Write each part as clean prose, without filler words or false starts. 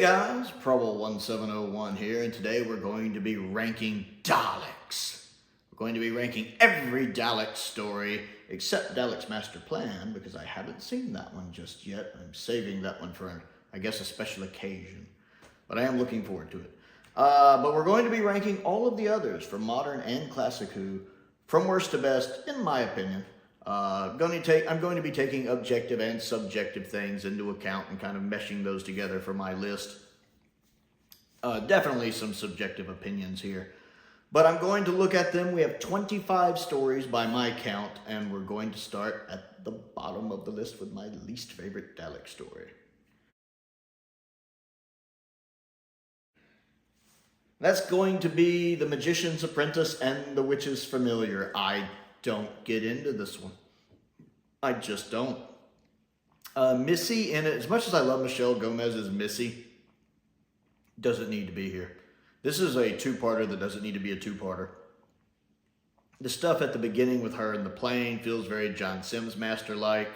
guys, Prowl 1701 here, and today we're going to be ranking Daleks. We're going to be ranking every Dalek story except Dalek's Master Plan, because I haven't seen that one just yet. I'm saving that one for, I guess, a special occasion. But I am looking forward to it. But we're going to be ranking all of the others, from modern and classic Who, from worst to best, in my opinion. I'm going to be taking objective and subjective things into account and kind of meshing those together for my list. Definitely some subjective opinions here, but I'm going to look at them. We have 25 stories by my count, and we're going to start at the bottom of the list with my least favorite Dalek story. That's going to be The Magician's Apprentice and The Witch's Familiar. I don't get into this one. I just don't. Missy in it, as much as I love Michelle Gomez's Missy, doesn't need to be here. This is a two-parter that doesn't need to be a two-parter. The stuff at the beginning with her in the plane feels very John Sims Master-like.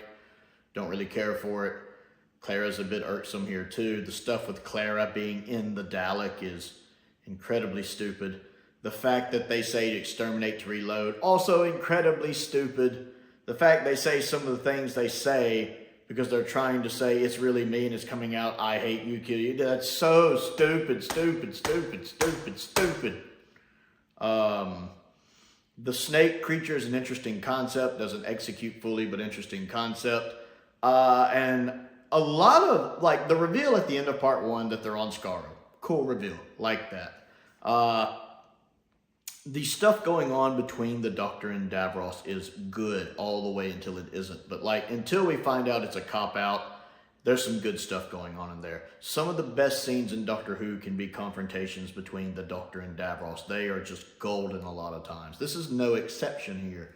Don't really care for it. Clara's a bit irksome here too. The stuff with Clara being in the Dalek is incredibly stupid. The fact that they say to exterminate to reload, also incredibly stupid. The fact they say some of the things they say because they're trying to say it's really me and it's coming out, I hate you, kill you. That's so stupid, stupid, stupid, stupid, stupid. The snake creature is an interesting concept, doesn't execute fully, but interesting concept. And a lot of, like, the reveal at the end of part one that they're on Skaro. Cool reveal, like that. The stuff going on between the Doctor and Davros is good all the way until it isn't. But like, until we find out it's a cop-out, there's some good stuff going on in there. Some of the best scenes in Doctor Who can be confrontations between the Doctor and Davros. They are just golden a lot of times. This is no exception here.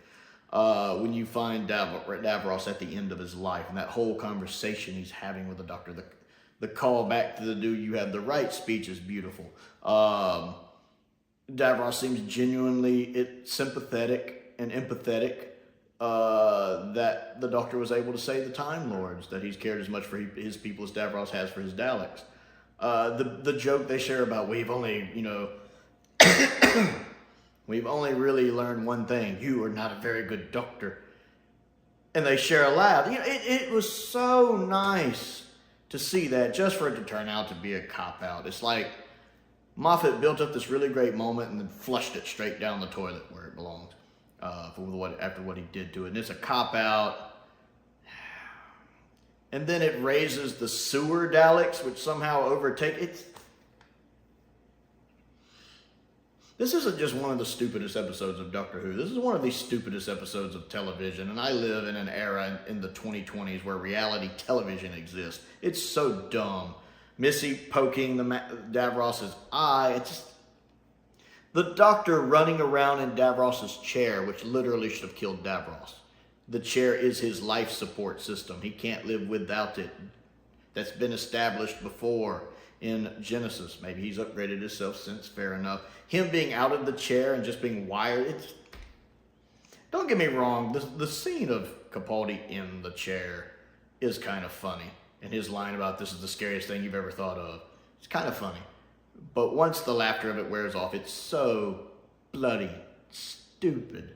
When you find Davros at the end of his life and that whole conversation he's having with the Doctor, the call back to the "do you have the right" speech is beautiful. Davros seems genuinely sympathetic and empathetic that the Doctor was able to save the Time Lords, that he's cared as much for his people as Davros has for his Daleks. The joke they share about we've only really learned one thing: you are not a very good Doctor. And they share a laugh. It was so nice to see that, just for it to turn out to be a cop-out. It's like Moffat built up this really great moment and then flushed it straight down the toilet where it belongs after what he did to it. And it's a cop-out. And then it raises the sewer Daleks, which somehow overtake it. This isn't just one of the stupidest episodes of Doctor Who. This is one of the stupidest episodes of television. And I live in an era in the 2020s where reality television exists. It's so dumb. Missy poking Davros's eye. It's just, the Doctor running around in Davros's chair, which literally should have killed Davros. The chair is his life support system. He can't live without it. That's been established before in Genesis. Maybe he's upgraded himself since, fair enough. Him being out of the chair and just being wired. Don't get me wrong, the scene of Capaldi in the chair is kind of funny. And his line about "this is the scariest thing you've ever thought of," it's kind of funny. But once the laughter of it wears off, it's so bloody stupid.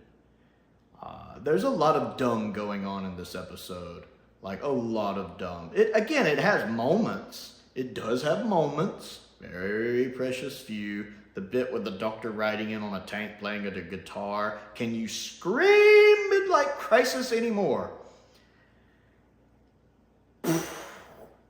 There's a lot of dumb going on in this episode. Like, a lot of dumb. It has moments. It does have moments. Very precious few. The bit with the Doctor riding in on a tank playing a guitar. Can you scream Midlife Crisis anymore?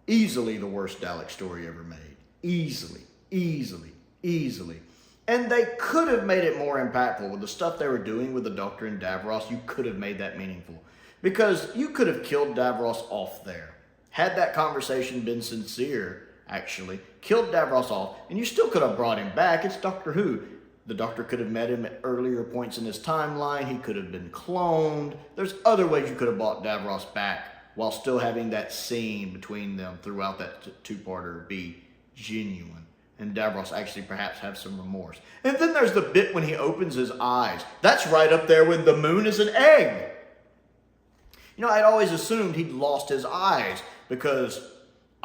Easily the worst Dalek story ever made. Easily, easily, easily. And they could have made it more impactful with the stuff they were doing with the Doctor and Davros. You could have made that meaningful. Because you could have killed Davros off there. Had that conversation been sincere, actually, killed Davros off, and you still could have brought him back. It's Doctor Who. The Doctor could have met him at earlier points in his timeline. He could have been cloned. There's other ways you could have brought Davros back while still having that scene between them throughout that two-parter be genuine. And Davros actually perhaps have some remorse. And then there's the bit when he opens his eyes. That's right up there with the moon is an egg. I'd always assumed he'd lost his eyes because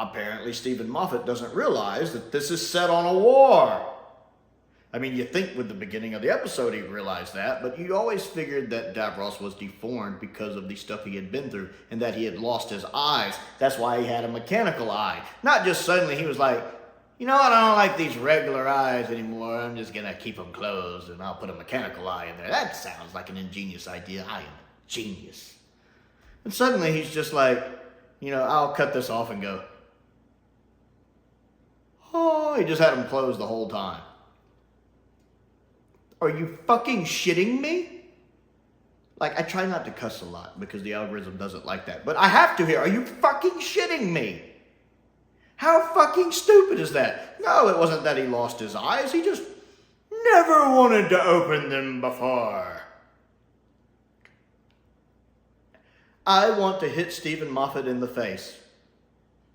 apparently Stephen Moffat doesn't realize that this is set on a war. I mean, you think with the beginning of the episode he'd realize that, but you always figured that Davros was deformed because of the stuff he had been through and that he had lost his eyes. That's why he had a mechanical eye. Not just suddenly he was like, you know what, I don't like these regular eyes anymore. I'm just going to keep them closed and I'll put a mechanical eye in there. That sounds like an ingenious idea. I am a genius. And suddenly he's just like, you know, I'll cut this off and go, oh, he just had them closed the whole time. Are you fucking shitting me? Like, I try not to cuss a lot because the algorithm doesn't like that. But I have to here. Are you fucking shitting me? How fucking stupid is that? No, it wasn't that he lost his eyes. He just never wanted to open them before. I want to hit Stephen Moffat in the face.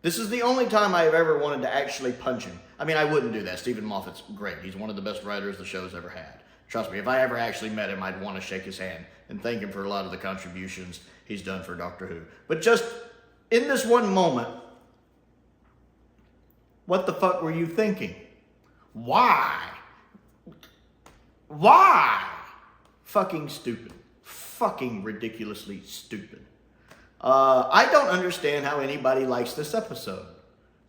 This is the only time I've ever wanted to actually punch him. I mean, I wouldn't do that. Stephen Moffat's great. He's one of the best writers the show's ever had. Trust me, if I ever actually met him, I'd want to shake his hand and thank him for a lot of the contributions he's done for Doctor Who. But just in this one moment, what the fuck were you thinking? Why? Why? Fucking stupid. Fucking ridiculously stupid. I don't understand how anybody likes this episode.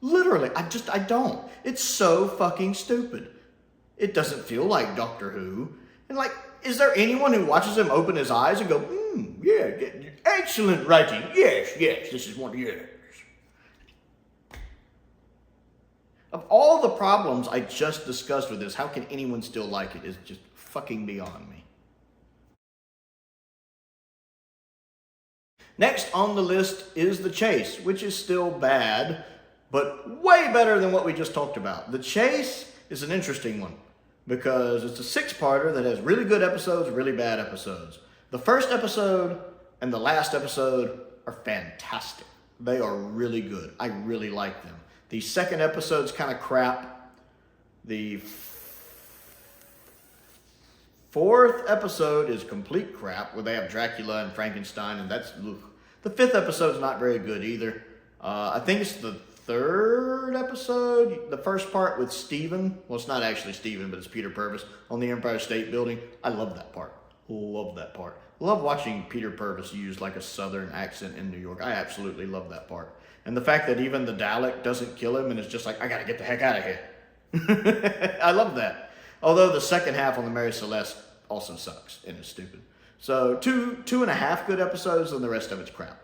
Literally, I don't. It's so fucking stupid. It doesn't feel like Doctor Who. And like, is there anyone who watches him open his eyes and go, yeah, excellent writing. Yes, this is one of yours. Of all the problems I just discussed with this, how can anyone still like it is just fucking beyond me. Next on the list is The Chase, which is still bad, but way better than what we just talked about. The Chase is an interesting one because it's a six-parter that has really good episodes, really bad episodes. The first episode and the last episode are fantastic. They are really good. I really like them. The second episode's kind of crap. The fourth episode is complete crap, where they have Dracula and Frankenstein, and that's... Ugh. The fifth episode's not very good either. I think it's the third episode, the first part with Stephen. Well, it's not actually Stephen, but it's Peter Purvis on the Empire State Building. I love that part. Love that part. Love watching Peter Purvis use like a southern accent in New York. I absolutely love that part. And the fact that even the Dalek doesn't kill him and it's just like, I gotta get the heck out of here. I love that. Although the second half on the Mary Celeste also sucks and is stupid. So two and a half good episodes and the rest of it's crap.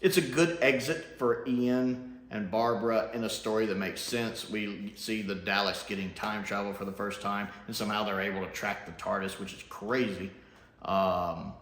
It's a good exit for Ian and Barbara in a story that makes sense. We see the Daleks getting time travel for the first time and somehow they're able to track the TARDIS, which is crazy. The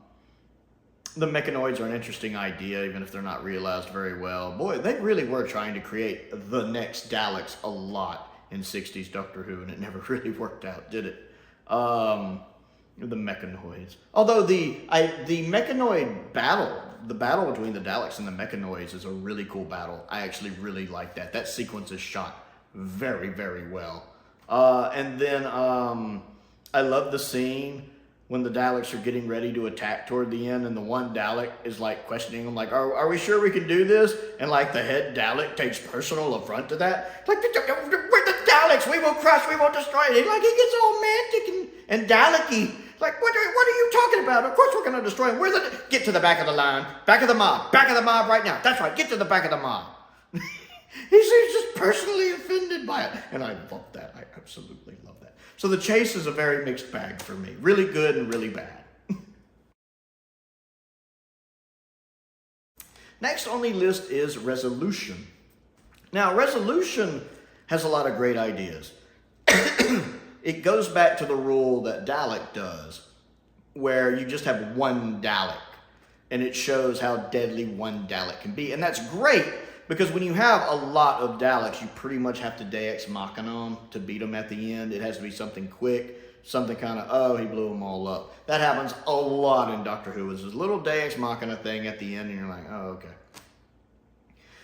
mechanoids are an interesting idea, even if they're not realized very well. Boy, they really were trying to create the next Daleks a lot in 60s Doctor Who, and it never really worked out, did it? The mechanoids. Although the mechanoid battle, the battle between the Daleks and the mechanoids is a really cool battle. I actually really like that. That sequence is shot very, very well. And then I love the scene when the Daleks are getting ready to attack toward the end, and the one Dalek is like questioning them, like, are we sure we can do this? And like the head Dalek takes personal affront to that. Like, we're the Daleks, we will crush, we will destroy it. Like, he gets all mantic and Dalek-y. Like, what are you talking about? Of course we're going to destroy him. Get to the back of the line, back of the mob right now. That's right, get to the back of the mob. He's just personally offended by it. And I love that. I absolutely love that. So The Chase is a very mixed bag for me. Really good and really bad. Next on the list is Resolution. Now, Resolution has a lot of great ideas. It goes back to the rule that Dalek does, where you just have one Dalek, and it shows how deadly one Dalek can be. And that's great, because when you have a lot of Daleks, you pretty much have to Deus Machina them to beat them at the end. It has to be something quick, something kind of, oh, he blew them all up. That happens a lot in Doctor Who. It's this little Deus Machina thing at the end, and you're like, oh, okay.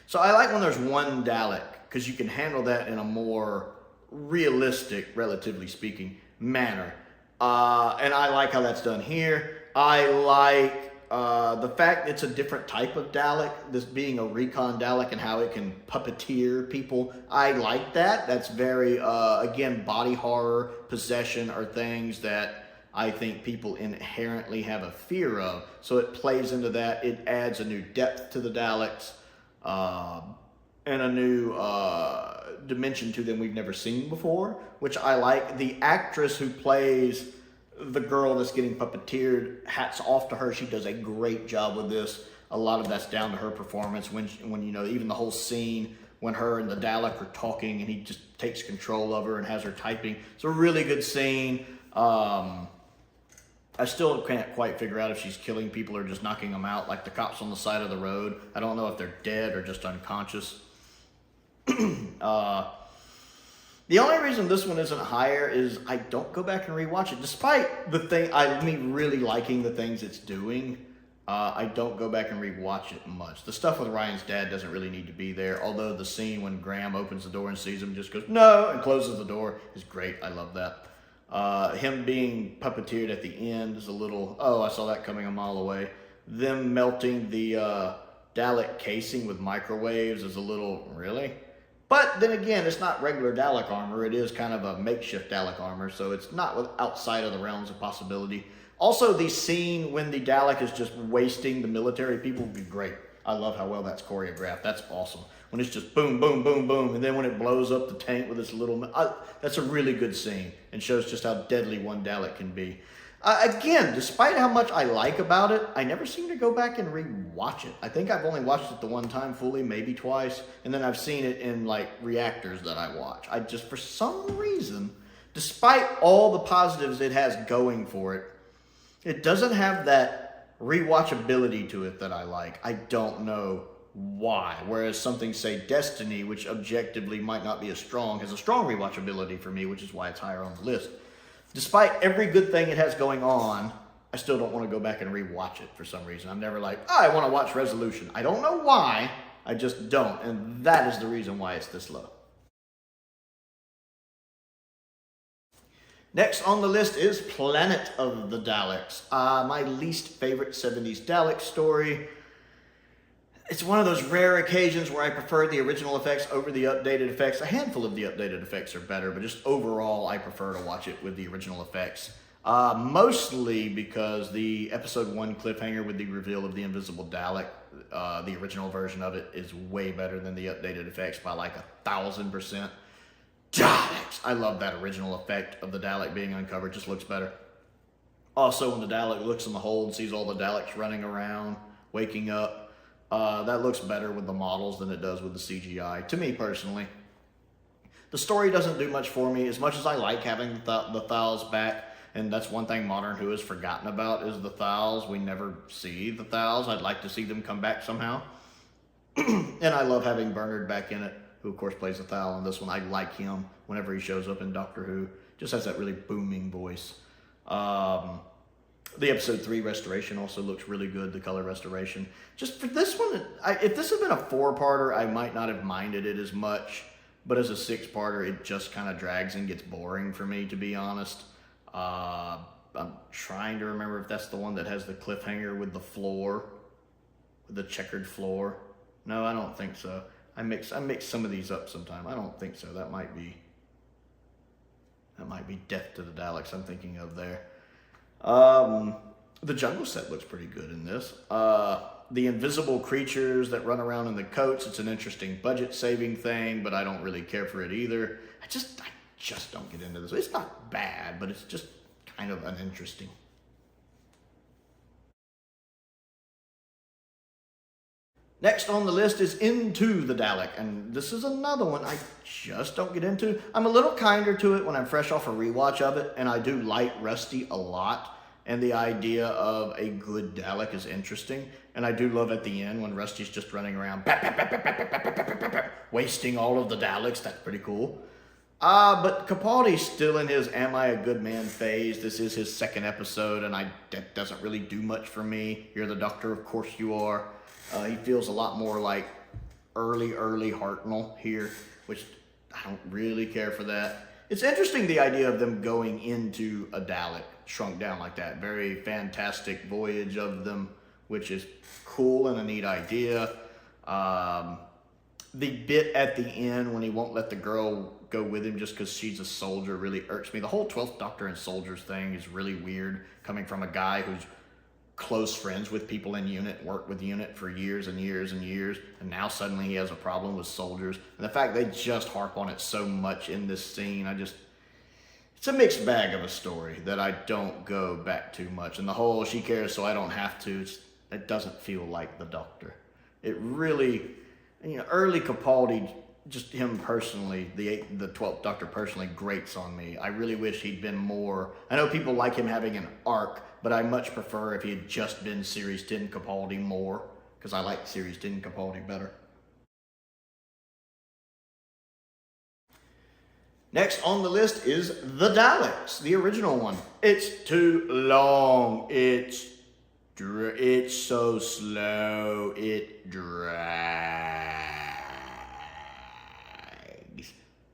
So I like when there's one Dalek, because you can handle that in a more realistic, relatively speaking, manner. And I like how that's done here. I like the fact it's a different type of Dalek, this being a recon Dalek and how it can puppeteer people. I like that. That's very, again, body horror, possession are things that I think people inherently have a fear of. So it plays into that. It adds a new depth to the Daleks and a new dimension to them we've never seen before, which I like. The actress who plays the girl that's getting puppeteered, hats off to her. She does a great job with this. A lot of that's down to her performance when you know, even the whole scene when her and the Dalek are talking and he just takes control of her and has her typing. It's a really good scene. I still can't quite figure out if she's killing people or just knocking them out, like the cops on the side of the road. I don't know if they're dead or just unconscious. The only reason this one isn't higher is I don't go back and rewatch it. Despite me really liking the things it's doing, I don't go back and rewatch it much. The stuff with Ryan's dad doesn't really need to be there, although the scene when Graham opens the door and sees him, just goes, no, and closes the door is great. I love that. Him being puppeteered at the end is a little, oh, I saw that coming a mile away. Them melting the Dalek casing with microwaves is a little, really? But then again, it's not regular Dalek armor. It is kind of a makeshift Dalek armor, so it's not outside of the realms of possibility. Also, the scene when the Dalek is just wasting the military people would be great. I love how well that's choreographed. That's awesome. When it's just boom, boom, boom, boom, and then when it blows up the tank with its little... that's a really good scene and shows just how deadly one Dalek can be. Again, despite how much I like about it, I never seem to go back and re-watch it. I think I've only watched it the one time fully, maybe twice, and then I've seen it in like reactors that I watch. I just, for some reason, despite all the positives it has going for it, it doesn't have that rewatchability to it that I like. I don't know why. Whereas something, say Destiny, which objectively might not be as strong, has a strong rewatchability for me, which is why it's higher on the list. Despite every good thing it has going on, I still don't want to go back and rewatch it for some reason. I'm never like, oh, I want to watch Resolution. I don't know why, I just don't. And that is the reason why it's this low. Next on the list is Planet of the Daleks. My least favorite 70s Dalek story. It's one of those rare occasions where I prefer the original effects over the updated effects. A handful of the updated effects are better, but just overall, I prefer to watch it with the original effects. Mostly because the episode 1 cliffhanger with the reveal of the invisible Dalek, the original version of it, is way better than the updated effects by like 1,000%. Daleks! I love that original effect of the Dalek being uncovered, just looks better. Also, when the Dalek looks in the hole and sees all the Daleks running around, waking up, that looks better with the models than it does with the CGI, to me personally. The story doesn't do much for me, as much as I like having the Thals back, and that's one thing Modern Who has forgotten about, is the Thals. We never see the Thals. I'd like to see them come back somehow. And I love having Bernard back in it, who of course plays the Thal in this one. I like him whenever he shows up in Doctor Who. Just has that really booming voice. The episode 3 restoration also looks really good, the color restoration. Just for this one, if this had been a 4-parter, I might not have minded it as much. But as a 6-parter, it just kind of drags and gets boring for me, to be honest. I'm trying to remember if that's the one that has the cliffhanger with the floor, with the checkered floor. No, I don't think so. I mix some of these up sometime. I don't think so. That might be Death to the Daleks I'm thinking of there. The jungle set looks pretty good in this. The invisible creatures that run around in the coats, it's an interesting budget saving thing, but I don't really care for it either. I just don't get into this. It's not bad, but it's just kind of uninteresting. Next on the list is Into the Dalek, and this is another one I just don't get into. I'm a little kinder to it when I'm fresh off a rewatch of it, and I do like Rusty a lot, and the idea of a good Dalek is interesting, and I do love at the end when Rusty's just running around wasting all of the Daleks. That's pretty cool. But Capaldi's still in his Am I a Good Man phase. This is his 2nd episode, and that doesn't really do much for me. You're the Doctor, of course you are. He feels a lot more like early Hartnell here, which I don't really care for that. It's interesting, the idea of them going into a Dalek shrunk down like that. Very fantastic voyage of them which is cool and a neat idea. The bit at the end when he won't let the girl go with him just because she's a soldier really irks me. The whole 12th Doctor and soldiers thing is really weird, coming from a guy who's close friends with people in UNIT, worked with UNIT for years and years and years, and now suddenly he has a problem with soldiers. And the fact they just harp on it so much in this scene, it's a mixed bag of a story that I don't go back too much. And the whole she cares so I don't have to, it doesn't feel like the Doctor. It really, early Capaldi, just him personally, the 12th Doctor personally grates on me. I really wish he'd been more, I know people like him having an arc, but I much prefer if he had just been Series 10 Capaldi more, because I like Series 10 Capaldi better. Next on the list is the Daleks, the original one. It's too long. It's so slow. It drags.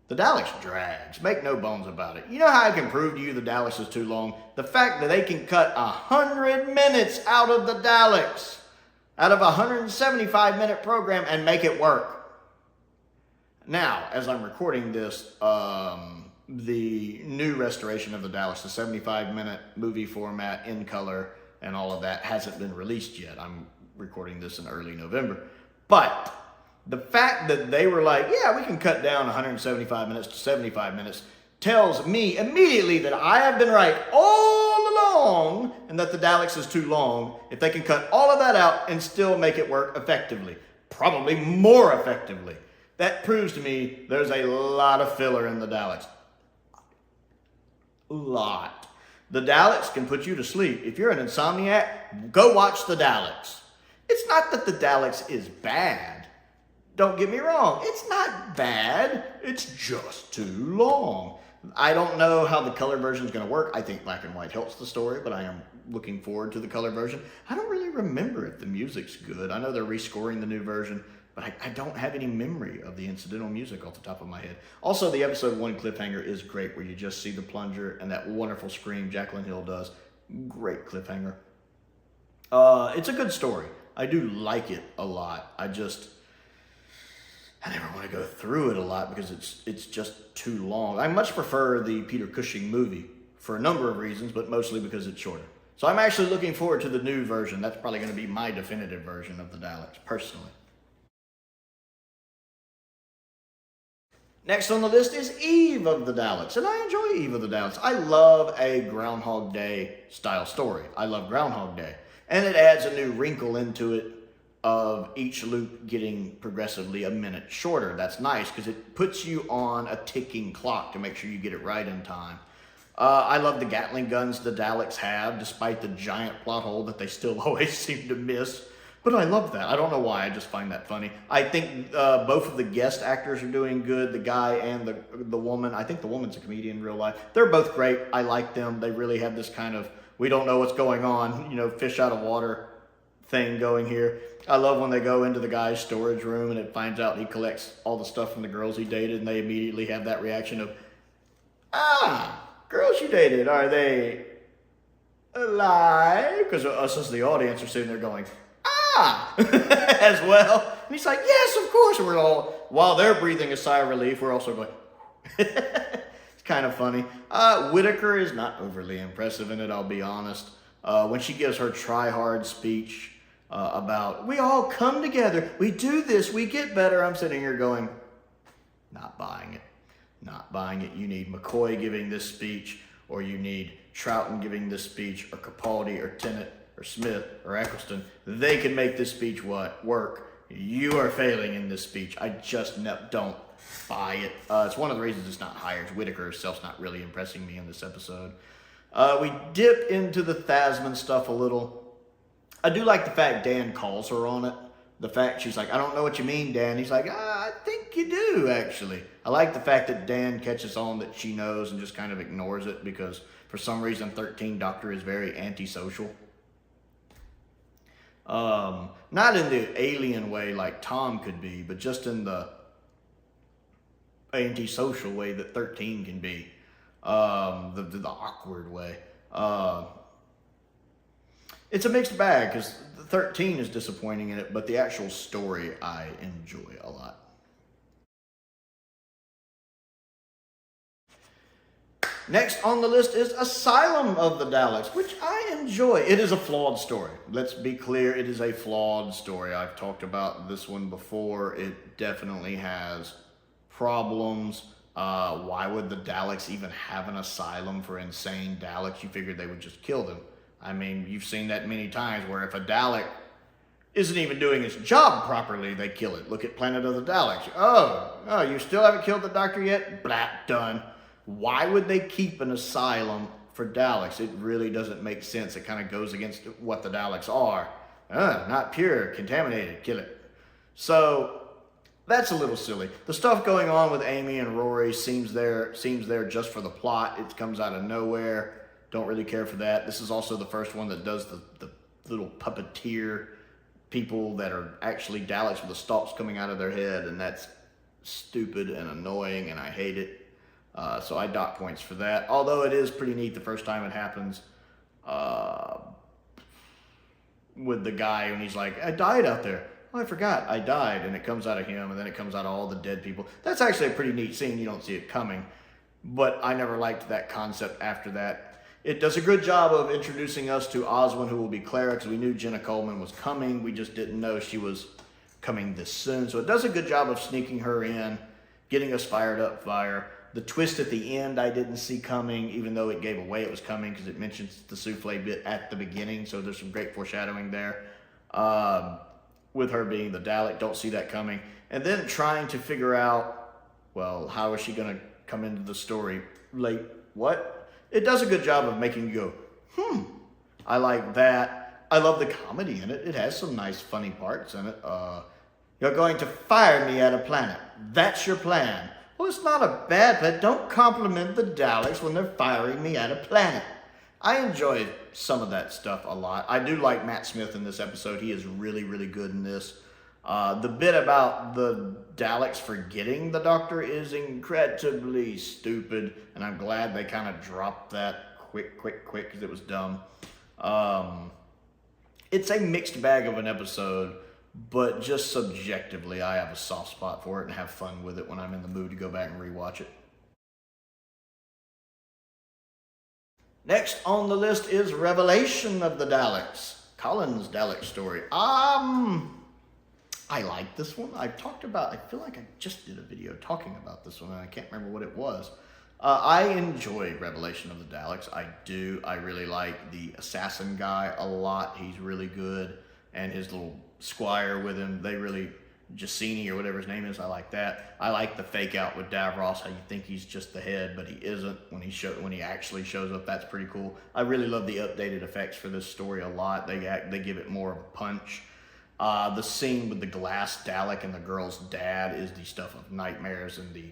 The Daleks drags. Make no bones about it. You know how I can prove to you the Daleks is too long? The fact that they can cut 100 minutes out of the Daleks, out of a 175-minute program, and make it work. Now, as I'm recording this, the new restoration of the Daleks, the 75-minute movie format in color and all of that, hasn't been released yet. I'm recording this in early November. But the fact that they were like, yeah, we can cut down 175 minutes to 75 minutes tells me immediately that I have been right all along and that the Daleks is too long if they can cut all of that out and still make it work effectively. Probably more effectively. That proves to me there's a lot of filler in the Daleks. Lot. The Daleks can put you to sleep. If you're an insomniac, go watch the Daleks. It's not that the Daleks is bad. Don't get me wrong. It's not bad. It's just too long. I don't know how the color version is going to work. I think black and white helps the story, but I am looking forward to the color version. I don't really remember if the music's good. I know they're rescoring the new version, but I don't have any memory of the incidental music off the top of my head. Also, the episode 1 cliffhanger is great, where you just see the plunger and that wonderful scream Jacqueline Hill does. Great cliffhanger. It's a good story. I do like it a lot. I never want to go through it a lot because it's just too long. I much prefer the Peter Cushing movie for a number of reasons, but mostly because it's shorter. So I'm actually looking forward to the new version. That's probably going to be my definitive version of the Daleks, personally. Next on the list is Eve of the Daleks, and I enjoy Eve of the Daleks. I love a Groundhog Day style story. I love Groundhog Day. And it adds a new wrinkle into it of each loop getting progressively a minute shorter. That's nice because it puts you on a ticking clock to make sure you get it right in time. I love the Gatling guns the Daleks have, despite the giant plot hole that they still always seem to miss. But I love that. I don't know why. I just find that funny. I think both of the guest actors are doing good. The guy and the woman. I think the woman's a comedian in real life. They're both great. I like them. They really have this kind of, we don't know what's going on, fish out of water thing going here. I love when they go into the guy's storage room and it finds out he collects all the stuff from the girls he dated, and they immediately have that reaction of, girls you dated, are they alive? Because us as the audience are sitting there going, as well. And he's like, yes, of course. And we're all, while they're breathing a sigh of relief, we're also going, it's kind of funny. Whittaker is not overly impressive in it, I'll be honest. When she gives her try-hard speech about, we all come together, we do this, we get better, I'm sitting here going, not buying it. Not buying it. You need McCoy giving this speech, or you need Troughton giving this speech, or Capaldi, or Tennant, or Smith, or Eccleston. They can make this speech work. You are failing in this speech. I just don't buy it. It's one of the reasons it's not higher. Whittaker herself's not really impressing me in this episode. We dip into the Thasman stuff a little. I do like the fact Dan calls her on it. The fact she's like, I don't know what you mean, Dan. He's like, I think you do, actually. I like the fact that Dan catches on that she knows and just kind of ignores it because for some reason 13 Doctor is very antisocial. Not in the alien way like Tom could be, but just in the antisocial way that 13 can be. The awkward way. It's a mixed bag because 13 is disappointing in it, but the actual story I enjoy a lot. Next on the list is Asylum of the Daleks, which I enjoy. It is a flawed story. Let's be clear, it is a flawed story. I've talked about this one before. It definitely has problems. Why would the Daleks even have an asylum for insane Daleks? You figured they would just kill them. I mean, you've seen that many times where if a Dalek isn't even doing its job properly, they kill it. Look at Planet of the Daleks. Oh, you still haven't killed the Doctor yet? Blah, done. Why would they keep an asylum for Daleks? It really doesn't make sense. It kind of goes against what the Daleks are. Not pure, contaminated, kill it. So that's a little silly. The stuff going on with Amy and Rory seems there just for the plot. It comes out of nowhere. Don't really care for that. This is also the first one that does the little puppeteer people that are actually Daleks with the stalks coming out of their head, and that's stupid and annoying, and I hate it. So I dock points for that. Although it is pretty neat the first time it happens with the guy, and he's like, I died out there. Oh, I forgot, I died. And it comes out of him, and then it comes out of all the dead people. That's actually a pretty neat scene. You don't see it coming. But I never liked that concept after that. It does a good job of introducing us to Oswin, who will be Clara, because we knew Jenna Coleman was coming. We just didn't know she was coming this soon. So it does a good job of sneaking her in, getting us fired up fire. The twist at the end I didn't see coming, even though it gave away it was coming, because it mentions the souffle bit at the beginning, so there's some great foreshadowing there. With her being the Dalek, don't see that coming. And then trying to figure out, well, how is she going to come into the story late? What? It does a good job of making you go, I like that. I love the comedy in it. It has some nice funny parts in it. You're going to fire me at a planet. That's your plan. Well, it's not a bad plan. Don't compliment the Daleks when they're firing me at a planet. I enjoy some of that stuff a lot. I do like Matt Smith in this episode. He is really, really good in this. The bit about the Daleks forgetting the Doctor is incredibly stupid, and I'm glad they kind of dropped that quick, because it was dumb. It's a mixed bag of an episode, but just subjectively, I have a soft spot for it and have fun with it when I'm in the mood to go back and rewatch it. Next on the list is Revelation of the Daleks, Colin's Dalek story. I like this one. I feel like I just did a video talking about this one, and I can't remember what it was. I enjoy Revelation of the Daleks. I do. I really like the assassin guy a lot. He's really good. And his little squire with him, Jacini or whatever his name is, I like that. I like the fake out with Davros, how you think he's just the head, but he isn't. When he actually shows up, that's pretty cool. I really love the updated effects for this story a lot. They give it more of a punch. The scene with the glass Dalek and the girl's dad is the stuff of nightmares, and the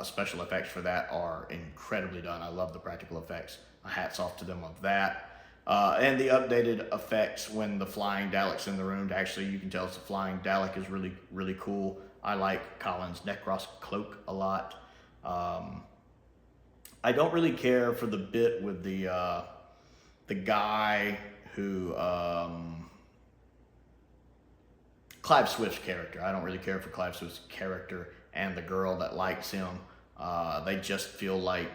special effects for that are incredibly done. I love the practical effects. Hats off to them of that. And the updated effects when the flying Dalek's in the room. Actually, you can tell it's a flying Dalek is really, really cool. I like Colin's Necros cloak a lot. I don't really care for the bit with the guy who... Clive Swift's character. I don't really care for Clive Swift's character and the girl that likes him. They just feel like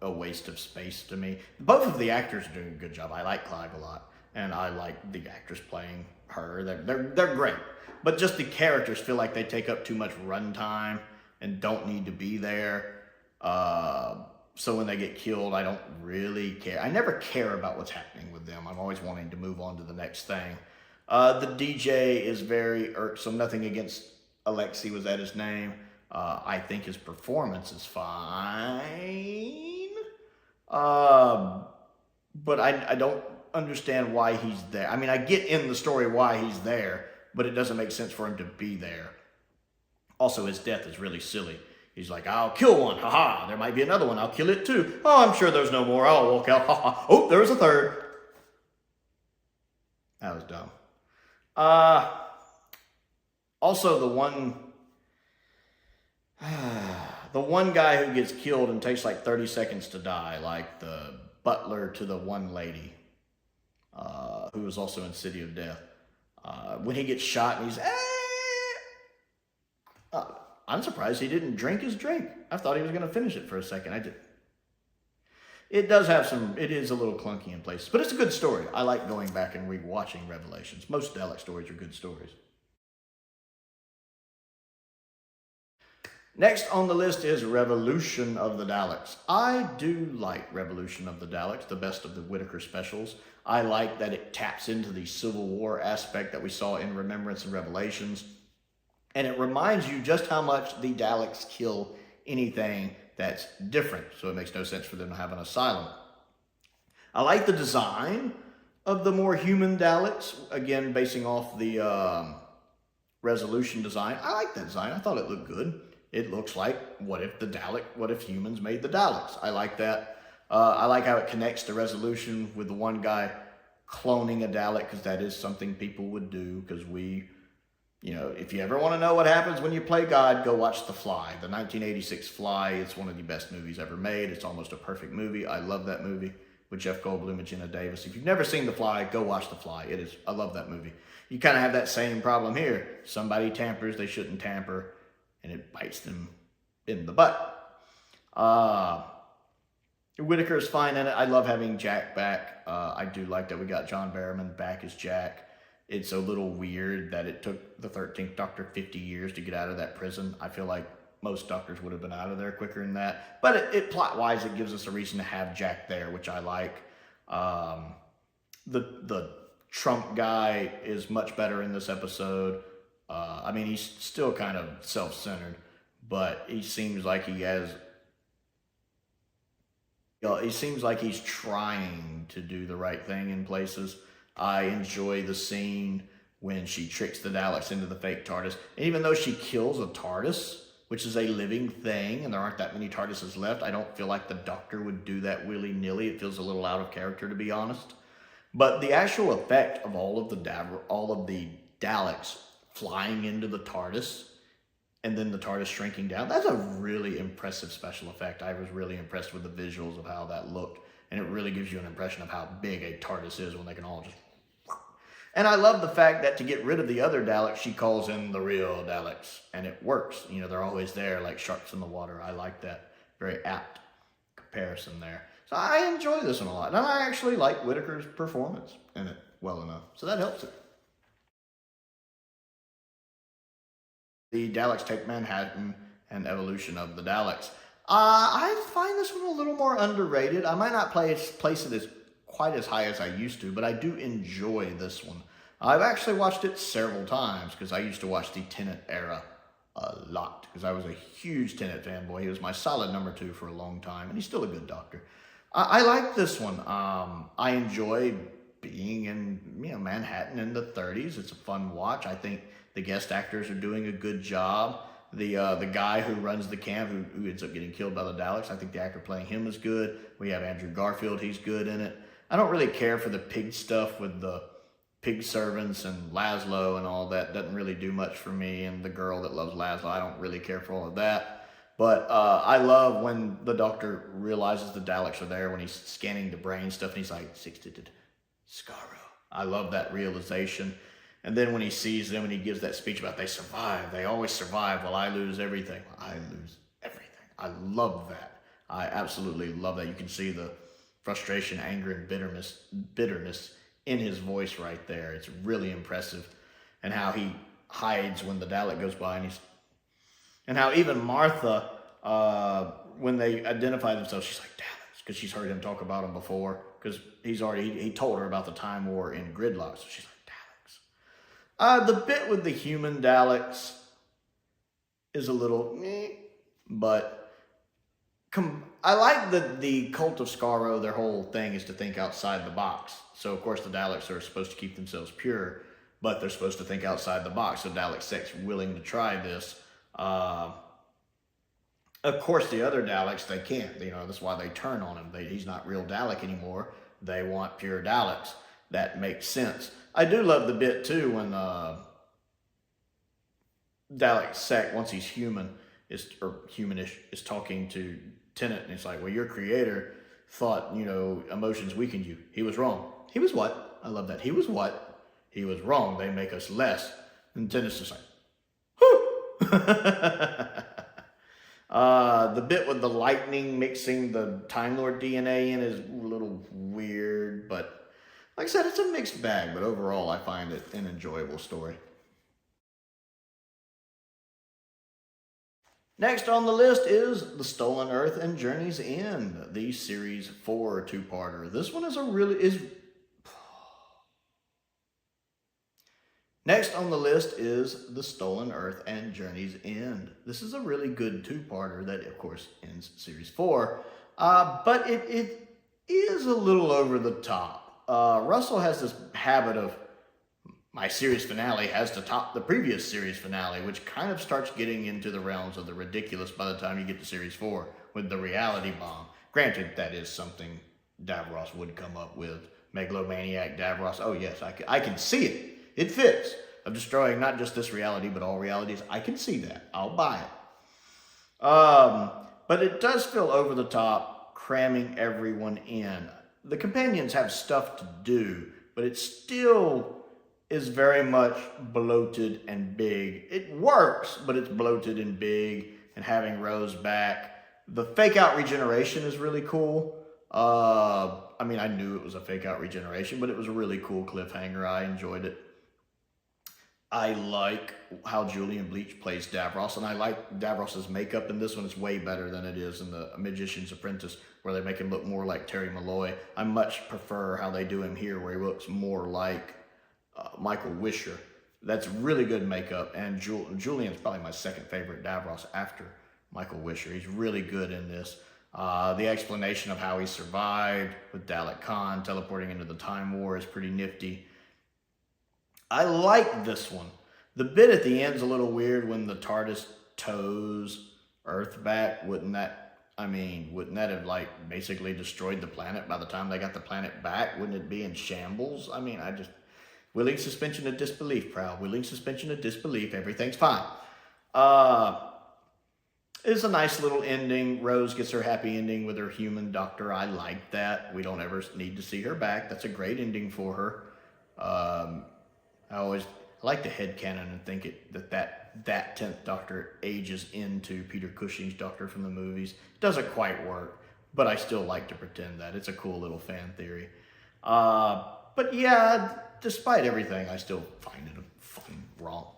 a waste of space to me. Both of the actors are doing a good job. I like Clive a lot, and I like the actors playing her. They're great, but just the characters feel like they take up too much runtime and don't need to be there. So when they get killed, I don't really care. I never care about what's happening with them. I'm always wanting to move on to the next thing. The DJ is very irksome. Nothing against Alexei, was that his name? I think his performance is fine. But I don't understand why he's there. I mean, I get in the story why he's there, but it doesn't make sense for him to be there. Also, his death is really silly. He's like, I'll kill one, haha. There might be another one, I'll kill it too. Oh, I'm sure there's no more, I'll walk out, haha. Oh, there's a third. That was dumb. Also, the one guy who gets killed and takes like 30 seconds to die, like the butler to the one lady, who was also in City of Death. When he gets shot and he's, I'm surprised he didn't drink his drink. I thought he was going to finish it for a second. I did. It does have it is a little clunky in places, but it's a good story. I like going back and rewatching Revelations. Most Dalek stories are good stories. Next on the list is Revolution of the Daleks. I do like Revolution of the Daleks, the best of the Whittaker specials. I like that it taps into the Civil War aspect that we saw in Remembrance and Revelations. And it reminds you just how much the Daleks kill anything that's different. So it makes no sense for them to have an asylum. I like the design of the more human Daleks. Again, basing off the Resolution design. I like that design. I thought it looked good. It looks like, what if humans made the Daleks? I like that. I like how it connects to Resolution with the one guy cloning a Dalek, because that is something people would do, because if you ever want to know what happens when you play God, go watch The Fly. The 1986 Fly, it's one of the best movies ever made. It's almost a perfect movie. I love that movie with Jeff Goldblum and Jenna Davis. If you've never seen The Fly, go watch The Fly. I love that movie. You kind of have that same problem here. Somebody tampers, they shouldn't tamper, and it bites them in the butt. Whittaker is fine in it. I love having Jack back. I do like that we got John Barrowman back as Jack. It's a little weird that it took the 13th Doctor 50 years to get out of that prison. I feel like most doctors would have been out of there quicker than that. But plot-wise, it gives us a reason to have Jack there, which I like. The Trump guy is much better in this episode. He's still kind of self-centered, but he seems like he's trying to do the right thing in places. I enjoy the scene when she tricks the Daleks into the fake TARDIS. And even though she kills a TARDIS, which is a living thing, and there aren't that many TARDISes left, I don't feel like the Doctor would do that willy-nilly. It feels a little out of character, to be honest. But the actual effect of all of the Daleks flying into the TARDIS, and then the TARDIS shrinking down, that's a really impressive special effect. I was really impressed with the visuals of how that looked. And it really gives you an impression of how big a TARDIS is when they can all just... And I love the fact that to get rid of the other Daleks, she calls in the real Daleks. And it works. They're always there like sharks in the water. I like that. Very apt comparison there. So I enjoy this one a lot. And I actually like Whittaker's performance in it well enough. So that helps it. The Daleks Take Manhattan and Evolution of the Daleks. I find this one a little more underrated. I might not place it as quite as high as I used to, but I do enjoy this one. I've actually watched it several times because I used to watch the Tennant era a lot because I was a huge Tennant fanboy. He was my solid number 2 for a long time, and he's still a good Doctor. I like this one. I enjoy being in Manhattan in the 30s. It's a fun watch. I think the guest actors are doing a good job. The guy who runs the camp, who ends up getting killed by the Daleks, I think the actor playing him is good. We have Andrew Garfield, he's good in it. I don't really care for the pig stuff with the pig servants and Laszlo and all that. Doesn't really do much for me. And the girl that loves Laszlo, I don't really care for all of that. But I love when the Doctor realizes the Daleks are there, when he's scanning the brain stuff, and he's like, 6-did Scarrow. I love that realization. And then when he sees them and he gives that speech about they survive, they always survive while I lose everything. I lose everything. I love that. I absolutely love that. You can see the frustration, anger, and bitterness in his voice right there. It's really impressive. And how he hides when the Dalek goes by, and how even Martha, when they identify themselves, she's like, Daleks, because she's heard him talk about them before, because he told her about the Time War in Gridlock, so she's like, the bit with the human Daleks is a little meh, but I like that the Cult of Scarrow, their whole thing is to think outside the box. So, of course, the Daleks are supposed to keep themselves pure, but they're supposed to think outside the box. So Dalek 6 willing to try this. Of course, the other Daleks, they can't. That's why they turn on him. He's not real Dalek anymore. They want pure Daleks. That makes sense. I do love the bit, too, when Dalek Sec, once he's human, or humanish, is talking to Tennant, and it's like, well, your creator thought, emotions weakened you. He was wrong. He was what? I love that. He was what? He was wrong. They make us less. And then it's just like, whew. The bit with the lightning mixing the Time Lord DNA in is a little weird, but like I said, it's a mixed bag, but overall I find it an enjoyable story. Next on the list is The Stolen Earth and Journey's End, the Series 4 two-parter. This one Next on the list is The Stolen Earth and Journey's End. This is a really good two-parter that, of course, ends Series 4, but it is a little over the top. Russell has this habit of, my series finale has to top the previous series finale, which kind of starts getting into the realms of the ridiculous by the time you get to Series 4 with the reality bomb. Granted, that is something Davros would come up with. Megalomaniac Davros. Oh yes, I can see it. It fits. Of destroying not just this reality, but all realities. I can see that. I'll buy it. But it does feel over the top, cramming everyone in. The companions have stuff to do, but it still is very much bloated and big. It works, but it's bloated and big, and having Rose back. The fake-out regeneration is really cool. I mean, I knew it was a fake-out regeneration, but it was a really cool cliffhanger. I enjoyed it. I like how Julian Bleach plays Davros, and I like Davros's makeup in this one. It's way better than it is in The Magician's Apprentice, where they make him look more like Terry Malloy. I much prefer how they do him here, where he looks more like Michael Wisher. That's really good makeup, and Julian's probably my second favorite Davros after Michael Wisher. He's really good in this. The explanation of how he survived with Dalek Khan teleporting into the Time War is pretty nifty. I like this one. The bit at the end's a little weird when the TARDIS tows Earth back. Wouldn't that have like basically destroyed the planet by the time they got the planet back? Wouldn't it be in shambles? I mean, willing suspension of disbelief, Prowl. Willing suspension of disbelief. Everything's fine. It's a nice little ending. Rose gets her happy ending with her human doctor. I like that. We don't ever need to see her back. That's a great ending for her. I like the headcanon and think that 10th Doctor ages into Peter Cushing's Doctor from the movies. It doesn't quite work, but I still like to pretend that. It's a cool little fan theory. But yeah, despite everything, I still find it a fun romp.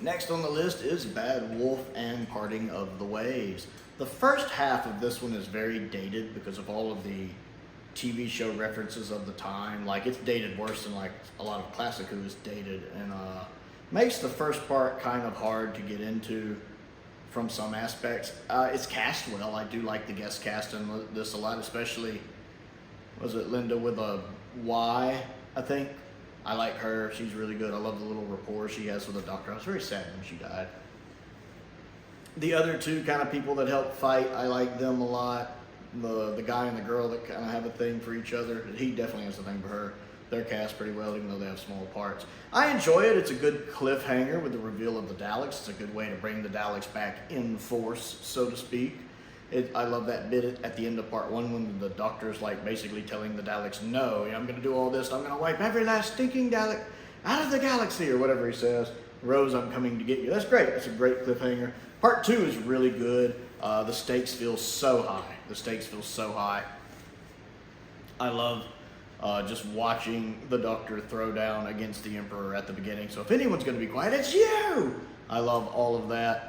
Next on the list is Bad Wolf and Parting of the Ways. The first half of this one is very dated because of all of the TV show references of the time. Like, it's dated worse than like a lot of classic Who is dated, and makes the first part kind of hard to get into from some aspects. It's cast well. I do like the guest cast in this a lot, especially, was it Linda with a Y, I think? I like her. She's really good. I love the little rapport she has with the Doctor. I was very sad when she died. The other two kind of people that help fight, I like them a lot. The guy and the girl that kind of have a thing for each other. He definitely has a thing for her. They're cast pretty well, even though they have small parts. I enjoy it. It's a good cliffhanger with the reveal of the Daleks. It's a good way to bring the Daleks back in force, so to speak. I love that bit at the end of part 1 when the Doctor's like basically telling the Daleks, no, I'm going to do all this. I'm going to wipe every last stinking Dalek out of the galaxy, or whatever he says. Rose, I'm coming to get you. That's great. That's a great cliffhanger. Part 2 is really good. The stakes feel so high. The stakes feel so high. I love just watching the Doctor throw down against the Emperor at the beginning. So if anyone's going to be quiet, it's you! I love all of that.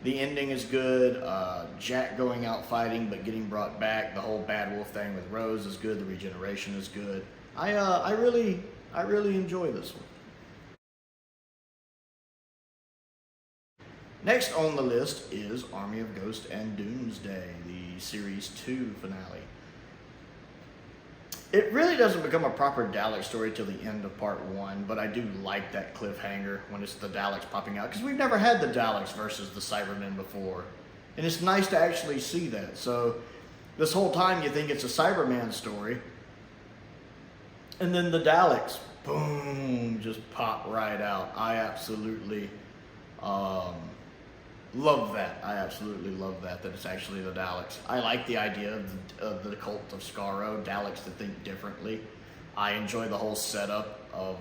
The ending is good. Jack going out fighting but getting brought back. The whole Bad Wolf thing with Rose is good. The regeneration is good. I really enjoy this one. Next on the list is Army of Ghosts and Doomsday, the Series 2 finale. It really doesn't become a proper Dalek story till the end of part 1, but I do like that cliffhanger when it's the Daleks popping out, because we've never had the Daleks versus the Cybermen before. And it's nice to actually see that. So this whole time you think it's a Cyberman story, and then the Daleks, boom, just pop right out. I absolutely Love that. I absolutely love that it's actually the Daleks. I like the idea of the cult of Skaro, Daleks that think differently. I enjoy the whole setup of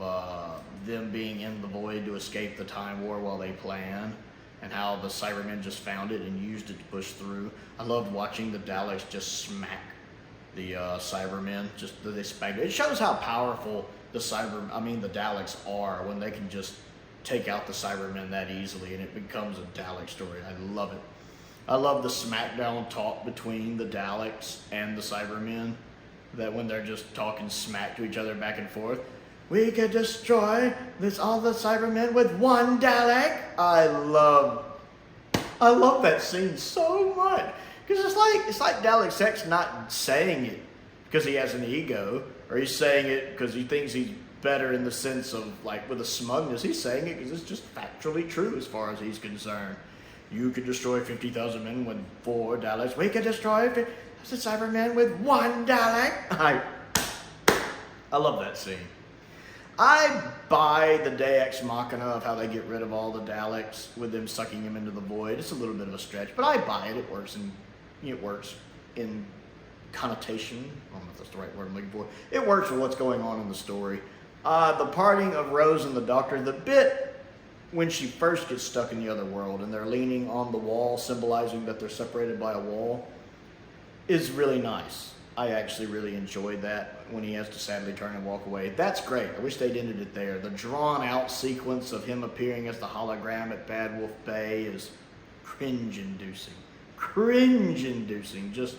them being in the void to escape the Time War while they plan, and how the Cybermen just found it and used it to push through. I loved watching the Daleks just smack the Cybermen. It shows how powerful the Daleks are when they can just take out the Cybermen that easily, and it becomes a Dalek story. I love it. I love the smackdown talk between the Daleks and the Cybermen, that when they're just talking smack to each other back and forth. We could destroy all the Cybermen with one Dalek. I love that scene so much, because it's like Dalek X not saying it because he has an ego, or he's saying it because he thinks he's better in the sense of like with a smugness. He's saying it because it's just factually true as far as he's concerned. You could destroy 50,000 men with 4 Daleks. We could destroy the Cybermen with 1 Dalek. I love that scene. I buy the Deus Machina of how they get rid of all the Daleks with them sucking him into the void. It's a little bit of a stretch, but I buy it. It works in connotation. I don't know if that's the right word I'm looking for. It works with what's going on in the story. The parting of Rose and the Doctor, the bit when she first gets stuck in the other world and they're leaning on the wall, symbolizing that they're separated by a wall, is really nice. I actually really enjoyed that when he has to sadly turn and walk away. That's great. I wish they'd ended it there. The drawn out sequence of him appearing as the hologram at Bad Wolf Bay is cringe-inducing. Cringe-inducing. Just...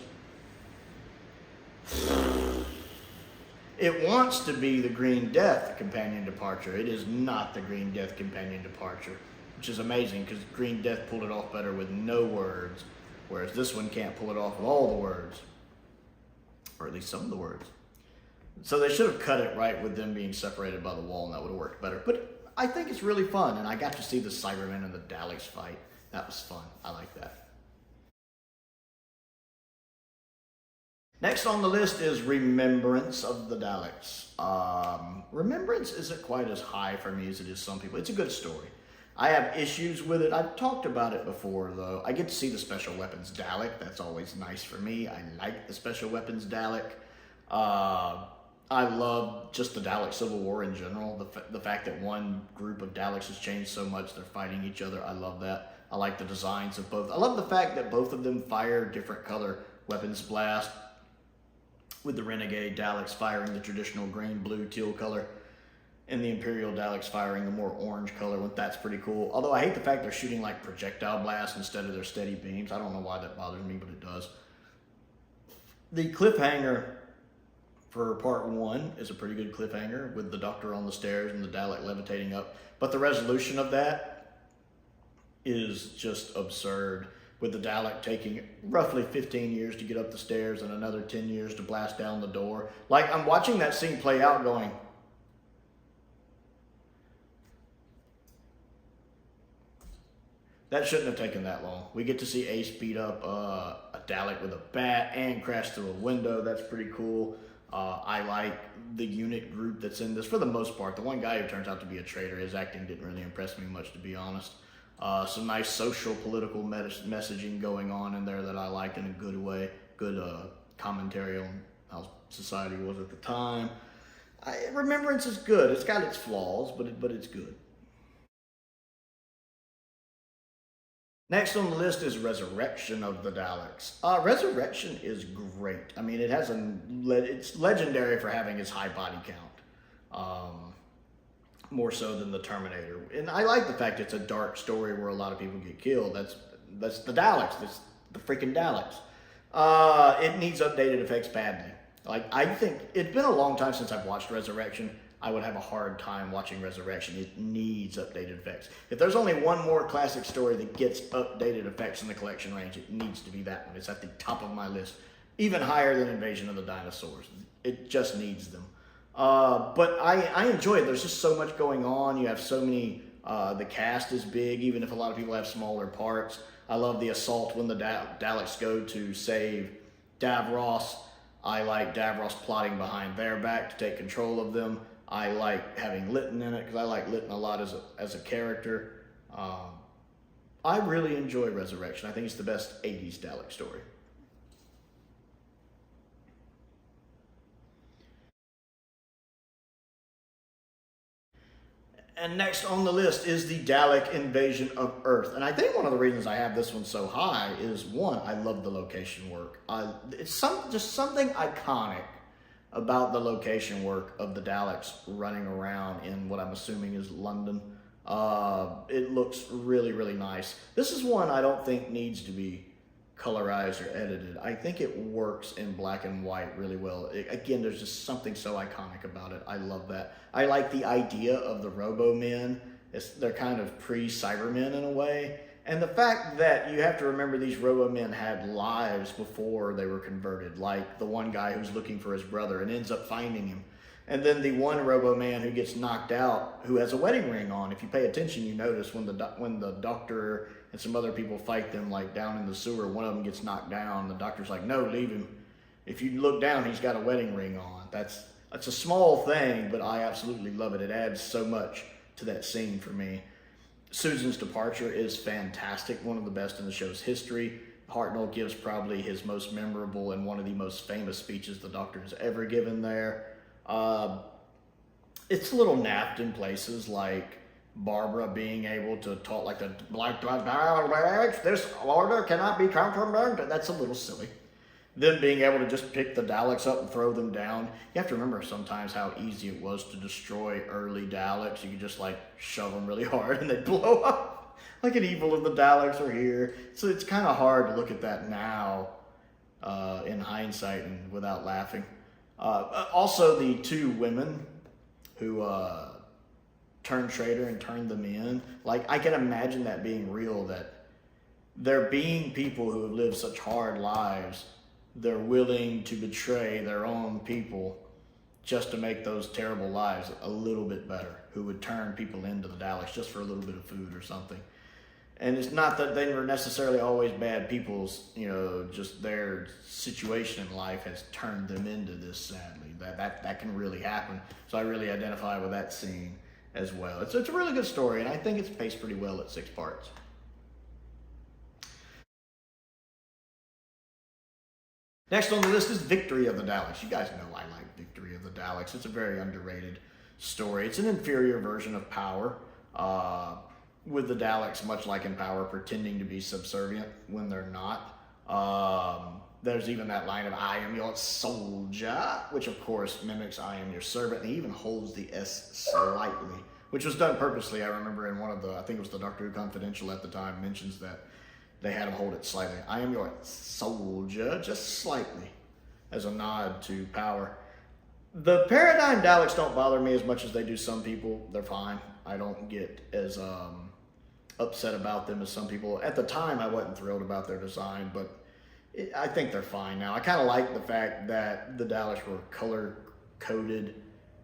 It wants to be the Green Death companion departure. It is not the Green Death companion departure, which is amazing because Green Death pulled it off better with no words, whereas this one can't pull it off with all the words, or at least some of the words. So they should have cut it right with them being separated by the wall, and that would have worked better. But I think it's really fun, and I got to see the Cybermen and the Daleks fight. That was fun. I like that. Next on the list is Remembrance of the Daleks. Remembrance isn't quite as high for me as it is some people. It's a good story. I have issues with it. I've talked about it before, though. I get to see the Special Weapons Dalek. That's always nice for me. I like the Special Weapons Dalek. I love just the Dalek Civil War in general. The fact that one group of Daleks has changed so much, they're fighting each other. I love that. I like the designs of both. I love the fact that both of them fire different color weapons blast, with the Renegade Daleks firing the traditional green, blue, teal color, and the Imperial Daleks firing the more orange color one. That's pretty cool. Although I hate the fact they're shooting like projectile blasts instead of their steady beams. I don't know why that bothers me, but it does. The cliffhanger for part 1 is a pretty good cliffhanger with the Doctor on the stairs and the Dalek levitating up. But the resolution of that is just absurd, with the Dalek taking roughly 15 years to get up the stairs and another 10 years to blast down the door. Like, I'm watching that scene play out going, that shouldn't have taken that long. We get to see Ace beat up a Dalek with a bat and crash through a window. That's pretty cool. I like the unit group that's in this for the most part. The one guy who turns out to be a traitor, his acting didn't really impress me much, to be honest. Some nice social, political messaging going on in there that I like in a good way. Good commentary on how society was at the time. Remembrance is good. It's got its flaws, but it's good. Next on the list is Resurrection of the Daleks. Resurrection is great. I mean, it's legendary for having its high body count. More so than the Terminator. And I like the fact it's a dark story where a lot of people get killed. That's the Daleks. That's the freaking Daleks. It needs updated effects badly. Like, I think it's been a long time since I've watched Resurrection. I would have a hard time watching Resurrection. It needs updated effects. If there's only one more classic story that gets updated effects in the collection range, it needs to be that one. It's at the top of my list. Even higher than Invasion of the Dinosaurs. It just needs them. But I enjoy it. There's just so much going on. You have so many, the cast is big, even if a lot of people have smaller parts. I love the assault when the Daleks go to save Davros. I like Davros plotting behind their back to take control of them. I like having Lytton in it because I like Lytton a lot as a character. I really enjoy Resurrection. I think it's the best 80s Dalek story. And next on the list is the Dalek Invasion of Earth. And I think one of the reasons I have this one so high is, one, I love the location work. It's just something iconic about the location work of the Daleks running around in what I'm assuming is London. It looks really, really nice. This is one I don't think needs to be colorized or edited. I think it works in black and white really well. Again, there's just something so iconic about it. I love that. I like the idea of the Robo-Men. They're kind of pre-Cybermen in a way. And the fact that you have to remember these Robo-Men had lives before they were converted, like the one guy who's looking for his brother and ends up finding him. And then the one Robo-Man who gets knocked out, who has a wedding ring on. If you pay attention, you notice when the doctor and some other people fight them, like down in the sewer, one of them gets knocked down. The doctor's like, no, leave him. If you look down, he's got a wedding ring on. That's a small thing, but I absolutely love it. It adds so much to that scene for me. Susan's departure is fantastic, one of the best in the show's history. Hartnell gives probably his most memorable and one of the most famous speeches the Doctor has ever given there. It's a little napped in places, like Barbara being able to talk like the Black Daleks, this order cannot be countermanded. That's a little silly. Them being able to just pick the Daleks up and throw them down. You have to remember sometimes how easy it was to destroy early Daleks. You could just like shove them really hard and they'd blow up. Like an evil of the Daleks are here. So it's kind of hard to look at that now in hindsight and without laughing. Also, the two women who turned traitor and turned them in. Like, I can imagine that being real, that there being people who have lived such hard lives, they're willing to betray their own people just to make those terrible lives a little bit better, who would turn people into the Daleks just for a little bit of food or something. And it's not that they were necessarily always bad people's, just their situation in life has turned them into this, sadly. That can really happen. So I really identify with that scene as well. It's a really good story, and I think it's paced pretty well at 6 parts. Next on the list is Victory of the Daleks. You guys know I like Victory of the Daleks. It's a very underrated story. It's an inferior version of Power, with the Daleks, much like in Power, pretending to be subservient when they're not. There's even that line of, I am your soldier, which of course mimics I am your servant. And he even holds the S slightly, which was done purposely. I remember in one of I think it was the Doctor Who Confidential at the time, mentions that they had him hold it slightly. I am your soldier, just slightly, as a nod to Power. The Paradigm Daleks don't bother me as much as they do some people. They're fine. I don't get as upset about them as some people. At the time, I wasn't thrilled about their design, but I think they're fine now. I kind of like the fact that the Daleks were color-coded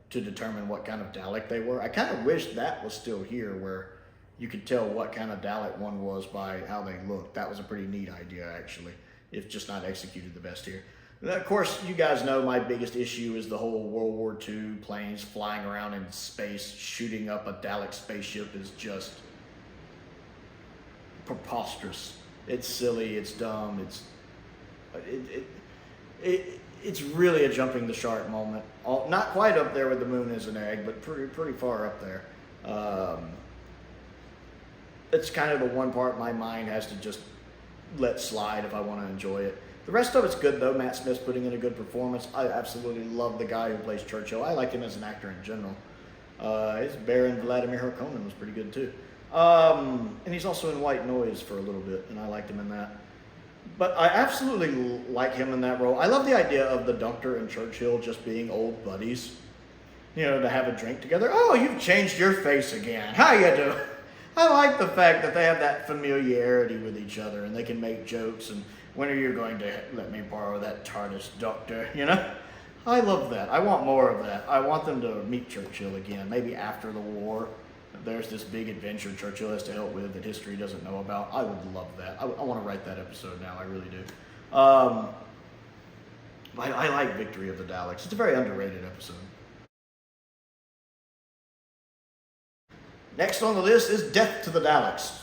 to determine what kind of Dalek they were. I kind of wish that was still here, where you could tell what kind of Dalek one was by how they looked. That was a pretty neat idea, actually, if just not executed the best here. And of course, you guys know my biggest issue is the whole World War II planes flying around in space, shooting up a Dalek spaceship is just preposterous. It's silly, it's dumb, it's really a jumping the shark moment. Not quite up there with the moon as an egg, but pretty far up there. It's kind of the one part my mind has to just let slide if I want to enjoy it. The rest of it's good, though. Matt Smith's putting in a good performance. I absolutely love the guy who plays Churchill. I like him as an actor in general. His Baron Vladimir Harkonnen was pretty good, too. And he's also in White Noise for a little bit, and I liked him in that. But I absolutely like him in that role. I love the idea of the Doctor and Churchill just being old buddies. To have a drink together. Oh, you've changed your face again. How you doing? I like the fact that they have that familiarity with each other, and they can make jokes, and when are you going to let me borrow that TARDIS, Doctor? I love that. I want more of that. I want them to meet Churchill again, maybe after the war. There's this big adventure Churchill has to help with that history doesn't know about. I would love that. I want to write that episode now. I really do. I like Victory of the Daleks. It's a very underrated episode. Next on the list is Death to the Daleks.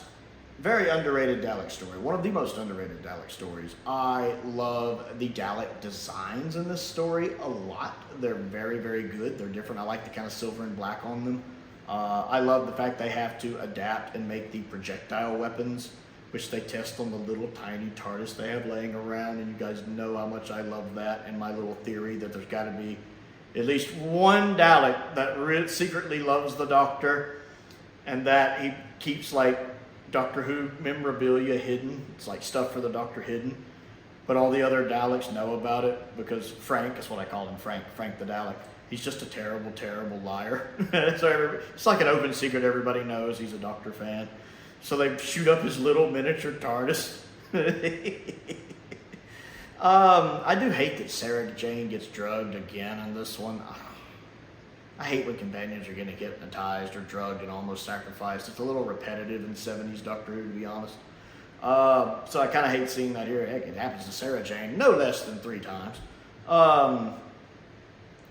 Very underrated Dalek story. One of the most underrated Dalek stories. I love the Dalek designs in this story a lot. They're very, very good. They're different. I like the kind of silver and black on them. I love the fact they have to adapt and make the projectile weapons, which they test on the little tiny TARDIS they have laying around. And you guys know how much I love that, and my little theory that there's got to be at least one Dalek that secretly loves the Doctor, and that he keeps like Doctor Who memorabilia hidden. It's like stuff for the Doctor hidden. But all the other Daleks know about it because Frank, that's what I call him, Frank the Dalek. He's just a terrible, terrible liar. So it's like an open secret. Everybody knows he's a Doctor fan. So they shoot up his little miniature TARDIS. I do hate that Sarah Jane gets drugged again in this one. I hate when companions are getting hypnotized or drugged and almost sacrificed. It's a little repetitive in 70s Doctor Who, to be honest. So I kind of hate seeing that here. Heck, it happens to Sarah Jane no less than 3 times.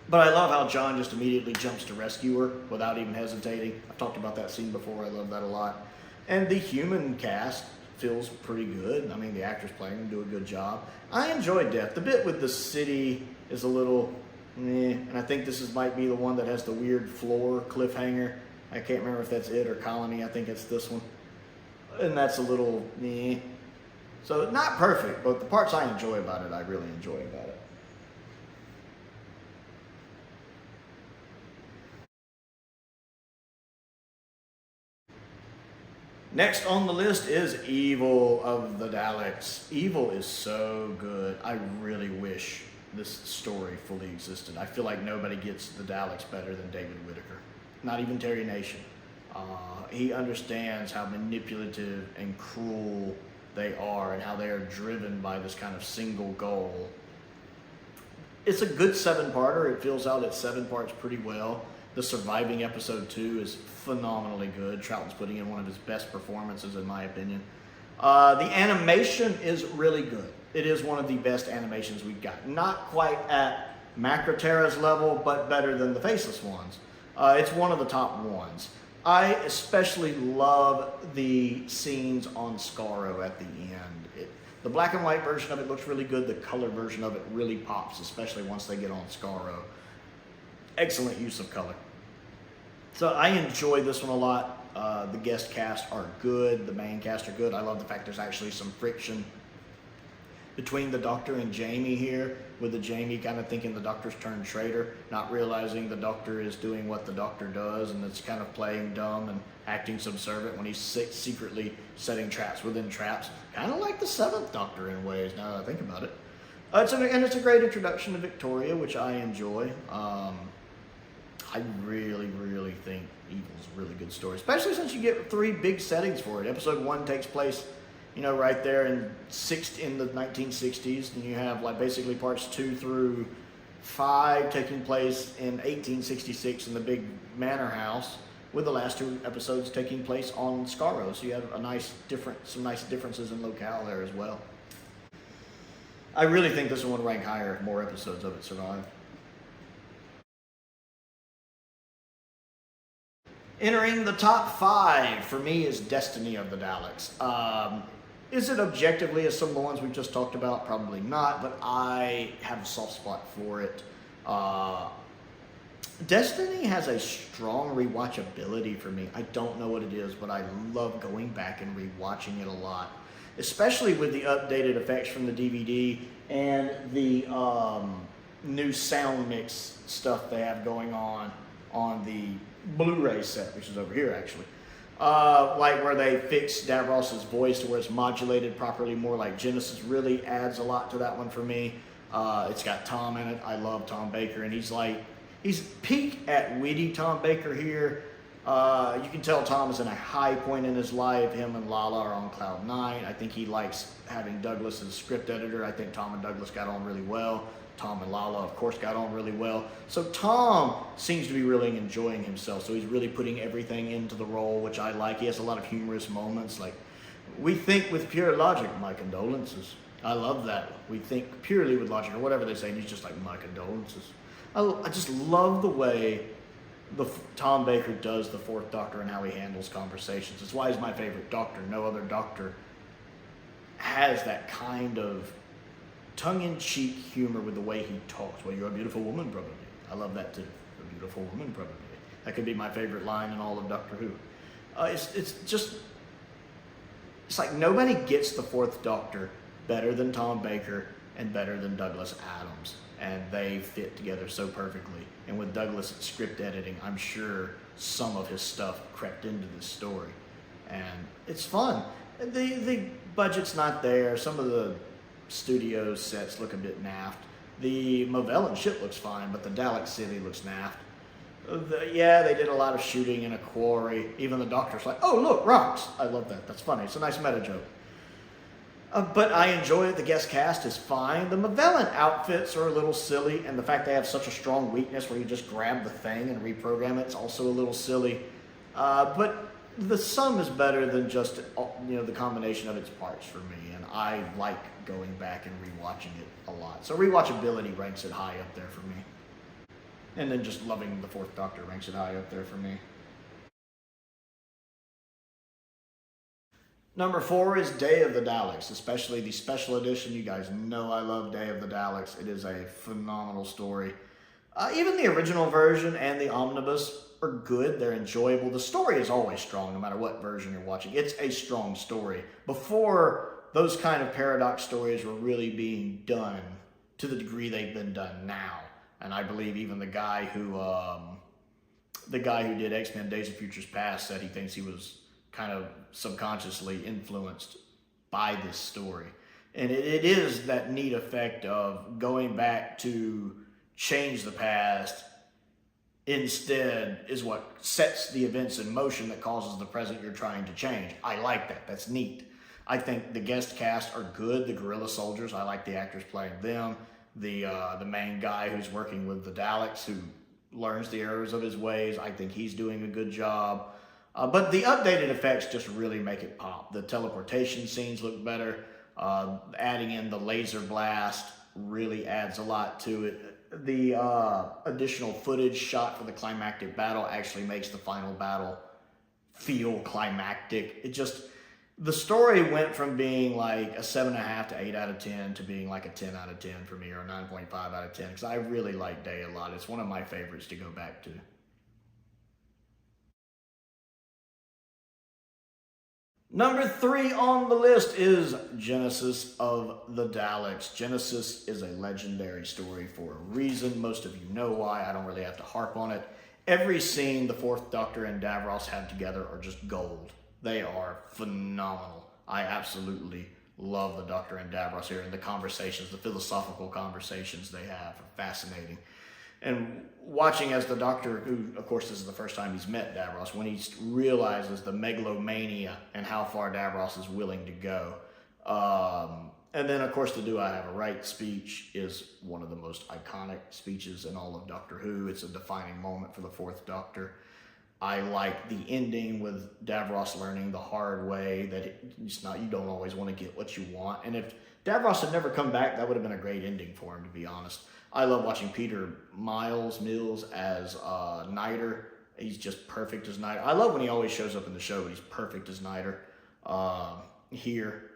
But I love how John just immediately jumps to rescue her without even hesitating. I've talked about that scene before. I love that a lot. And the human cast feels pretty good. I mean, the actors playing them do a good job. I enjoy Death. The bit with the city is a little and I think this might be the one that has the weird floor cliffhanger. I can't remember if that's it or Colony. I think it's this one. And that's a little So not perfect, but the parts I enjoy about it, I really enjoy about it. Next on the list is Evil of the Daleks. Evil is so good. I really wish this story fully existed. I feel like nobody gets the Daleks better than David Whittaker. Not even Terry Nation. He understands how manipulative and cruel they are and how they are driven by this kind of single goal. It's a good 7-parter. It fills out its 7 parts pretty well. The surviving episode 2 is phenomenally good. Troughton's putting in one of his best performances, in my opinion. The animation is really good. It is one of the best animations we've got. Not quite at Macroterra's level, but better than the Faceless ones. It's one of the top ones. I especially love the scenes on Skaro at the end. The black and white version of it looks really good. The color version of it really pops, especially once they get on Skaro. Excellent use of color. So I enjoy this one a lot. The guest cast are good. The main cast are good. I love the fact there's actually some friction between the Doctor and Jamie here, with the Jamie kind of thinking the Doctor's turned traitor, not realizing the Doctor is doing what the Doctor does, and it's kind of playing dumb and acting subservient when he's secretly setting traps within traps. Kind of like the 7th Doctor in ways, now that I think about it. It's a great introduction to Victoria, which I enjoy. I really, really think Evil's a really good story, especially since you get 3 big settings for it. Episode 1 takes place, right there in the 1960s, and you have like basically parts 2 through 5 taking place in 1866 in the big manor house, with the last 2 episodes taking place on Skaro. So you have some nice differences in locale there as well. I really think this one would rank higher if more episodes of it survive. Entering the top 5 for me is Destiny of the Daleks. Is it objectively as some of the ones we've just talked about? Probably not, but I have a soft spot for it. Destiny has a strong rewatchability for me. I don't know what it is, but I love going back and rewatching it a lot, especially with the updated effects from the DVD and the new sound mix stuff they have going on the Blu-ray set, which is over here actually. Like where they fix Davros's voice to where it's modulated properly, more like Genesis, really adds a lot to that one for me. It's got Tom in it. I love Tom Baker, and he's peak at witty Tom Baker here. You can tell Tom is in a high point in his life. Him and Lala are on cloud 9. I think he likes having Douglas as script editor. I think Tom and Douglas got on really well. Tom and Lala, of course, got on really well. So Tom seems to be really enjoying himself. So he's really putting everything into the role, which I like. He has a lot of humorous moments. Like, we think with pure logic, my condolences. I love that. We think purely with logic, or whatever they say, and he's just like, my condolences. I just love the way Tom Baker does the Fourth Doctor and how he handles conversations. It's why he's my favorite Doctor. No other Doctor has that kind of tongue-in-cheek humor with the way he talks. Well, you're a beautiful woman, probably. I love that too. A beautiful woman, probably. That could be my favorite line in all of Doctor Who. It's like nobody gets the Fourth Doctor better than Tom Baker and better than Douglas Adams. And they fit together so perfectly. And with Douglas script editing, I'm sure some of his stuff crept into this story. And it's fun. The budget's not there. Some of the studio sets look a bit naffed. The Movellan ship looks fine, but the Dalek city looks naffed. Yeah, they did a lot of shooting in a quarry. Even the Doctor's like, oh, look, rocks. I love that. That's funny. It's a nice meta joke. But I enjoy it. The guest cast is fine. The Movellan outfits are a little silly, and the fact they have such a strong weakness where you just grab the thing and reprogram it is also a little silly. But the sum is better than just the combination of its parts for me, and I like going back and rewatching it a lot. So rewatchability ranks it high up there for me. And then just loving the Fourth Doctor ranks it high up there for me. Number 4 is Day of the Daleks, especially the special edition. You guys know I love Day of the Daleks. It is a phenomenal story. Even the original version and the omnibus are good. They're enjoyable. The story is always strong, no matter what version you're watching. It's a strong story. Before, those kind of paradox stories were really being done to the degree they've been done now. And I believe even the guy who did X-Men Days of Futures Past said he thinks he was kind of subconsciously influenced by this story. And it is that neat effect of going back to change the past instead is what sets the events in motion that causes the present you're trying to change. I like that. That's neat. I think the guest cast are good. The Guerrilla Soldiers, I like the actors playing them. The main guy who's working with the Daleks, who learns the errors of his ways, I think he's doing a good job. But the updated effects just really make it pop. The teleportation scenes look better. Adding in the laser blast really adds a lot to it. The additional footage shot for the climactic battle actually makes the final battle feel climactic. The story went from being like a 7.5 to 8 out of 10 to being like a 10 out of 10 for me, or a 9.5 out of 10, because I really like Day a lot. It's one of my favorites to go back to. Number 3 on the list is Genesis of the Daleks. Genesis is a legendary story for a reason. Most of you know why. I don't really have to harp on it. Every scene the Fourth Doctor and Davros have together are just gold. They are phenomenal. I absolutely love the Doctor and Davros here, and the conversations, the philosophical conversations they have are fascinating. And watching as the Doctor, who, of course, this is the first time he's met Davros, when he realizes the megalomania and how far Davros is willing to go. And then, of course, the Do I Have a Right speech is one of the most iconic speeches in all of Doctor Who. It's a defining moment for the Fourth Doctor. I like the ending with Davros learning the hard way that you don't always want to get what you want. And if Davros had never come back, that would have been a great ending for him, to be honest. I love watching Peter Mills as Niter. He's just perfect as Niter. I love when he always shows up in the show, but he's perfect as Niter here.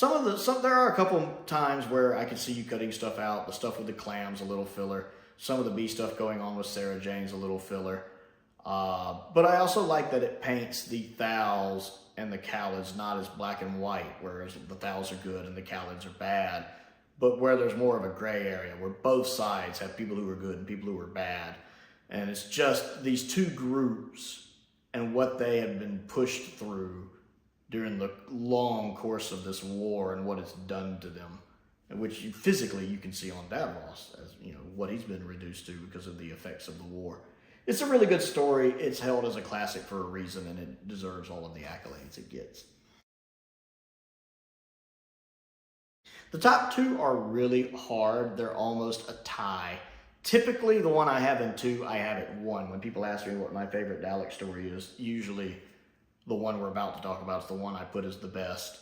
There are a couple times where I can see you cutting stuff out. The stuff with the clams, a little filler. Some of the B stuff going on with Sarah Jane's a little filler. But I also like that it paints the Thals and the Khalids not as black and white, whereas the Thals are good and the Khalids are bad, but where there's more of a gray area, where both sides have people who are good and people who are bad. And it's just these two groups and what they have been pushed through during the long course of this war and what it's done to them, which physically you can see on Davros, as what he's been reduced to because of the effects of the war. It's a really good story. It's held as a classic for a reason, and it deserves all of the accolades it gets. The top 2 are really hard. They're almost a tie. Typically, the one I have in 2, I have at 1. When people ask me what my favorite Dalek story is, usually the one we're about to talk about is the one I put as the best.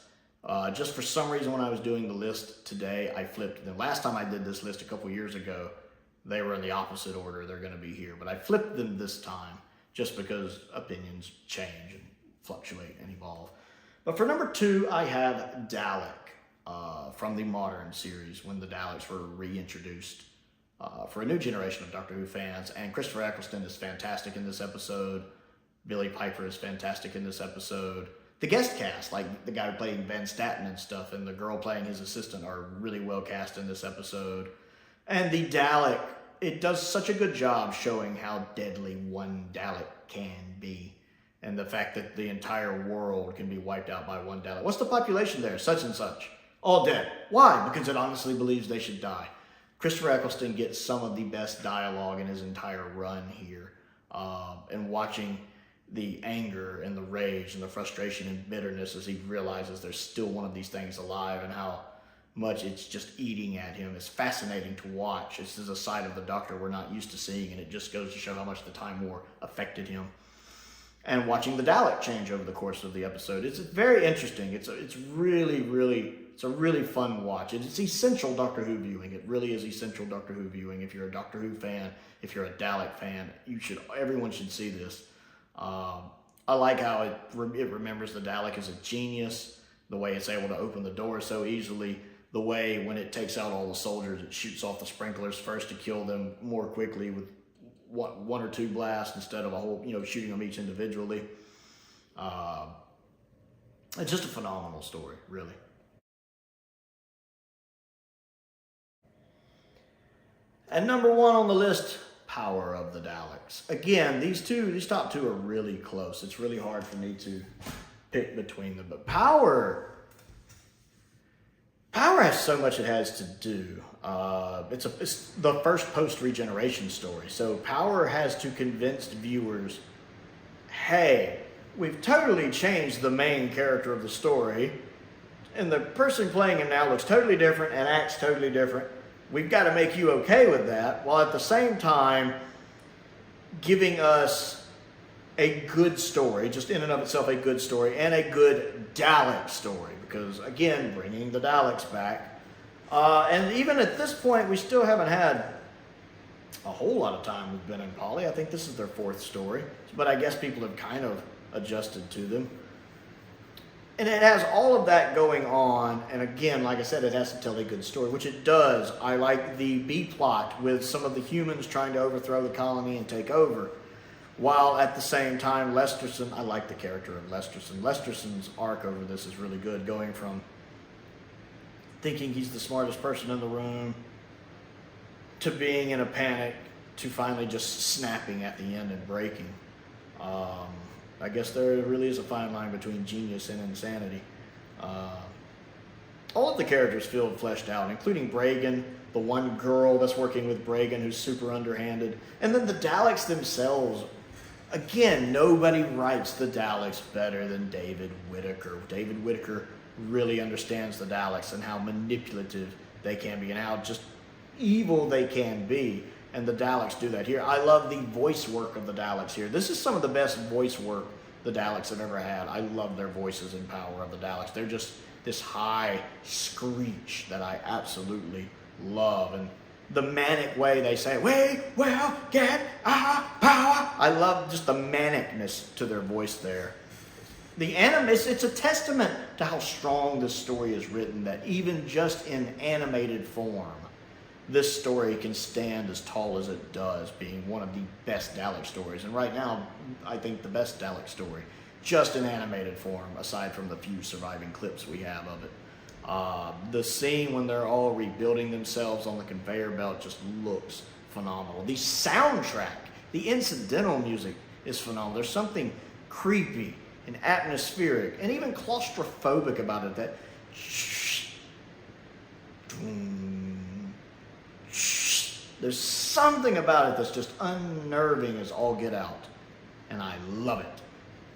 Just for some reason, when I was doing the list today, I flipped. The last time I did this list a couple years ago, they were in the opposite order. They're going to be here. But I flipped them this time just because opinions change and fluctuate and evolve. But for number 2, I have Dalek from the modern series when the Daleks were reintroduced for a new generation of Doctor Who fans. And Christopher Eccleston is fantastic in this episode. Billy Piper is fantastic in this episode. The guest cast, like the guy playing Van Statten and stuff, and the girl playing his assistant, are really well cast in this episode. And the Dalek, it does such a good job showing how deadly one Dalek can be. And the fact that the entire world can be wiped out by one Dalek. What's the population there? Such and such. All dead. Why? Because it honestly believes they should die. Christopher Eccleston gets some of the best dialogue in his entire run here. And watching the anger and the rage and the frustration and bitterness as he realizes there's still one of these things alive and how much it's just eating at him. It's fascinating to watch. This is a side of the Doctor we're not used to seeing, and it just goes to show how much the Time War affected him. And watching the Dalek change over the course of the episode, it's very interesting. It's a really fun watch. It's essential Doctor Who viewing. It really is essential Doctor Who viewing. If you're a Doctor Who fan, if you're a Dalek fan, everyone should see this. I like how it remembers the Dalek as a genius, the way it's able to open the door so easily, the way when it takes out all the soldiers, it shoots off the sprinklers first to kill them more quickly with one or two blasts instead of a whole, shooting them each individually. It's just a phenomenal story, really. And number 1 on the list, Power of the Daleks. Again, these top two are really close. It's really hard for me to pick between them. But Power has so much it has to do. It's the first post-regeneration story. So Power has to convince viewers, hey, we've totally changed the main character of the story, and the person playing him now looks totally different and acts totally different. We've got to make you okay with that, while at the same time giving us a good story, just in and of itself a good story, and a good Dalek story, because again, bringing the Daleks back. And even at this point, we still haven't had a whole lot of time with Ben and Polly. I think this is their 4th story, but I guess people have kind of adjusted to them. And it has all of that going on, and again, like I said, it has to tell a good story, which it does. I like the B-plot with some of the humans trying to overthrow the colony and take over, while at the same time, Lesterson, I like the character of Lesterson. Lesterson's arc over this is really good, going from thinking he's the smartest person in the room to being in a panic to finally just snapping at the end and breaking. I guess there really is a fine line between genius and insanity. All of the characters feel fleshed out, including Bragan, the one girl that's working with Bragan who's super underhanded, and then the Daleks themselves. Again, nobody writes the Daleks better than David Whittaker. David Whittaker really understands the Daleks and how manipulative they can be and how just evil they can be. And the Daleks do that here. I love the voice work of the Daleks here. This is some of the best voice work the Daleks have ever had. I love their voices in Power of the Daleks. They're just this high screech that I absolutely love. And the manic way they say, we will get our power. I love just the manicness to their voice there. It's a testament to how strong this story is written, that even just in animated form, this story can stand as tall as it does, being one of the best Dalek stories. And right now, I think the best Dalek story, just in animated form, aside from the few surviving clips we have of it. The scene when they're all rebuilding themselves on the conveyor belt just looks phenomenal. The soundtrack, the incidental music is phenomenal. There's something creepy and atmospheric and even claustrophobic about it. That there's something about it that's just unnerving as all get out, and I love it.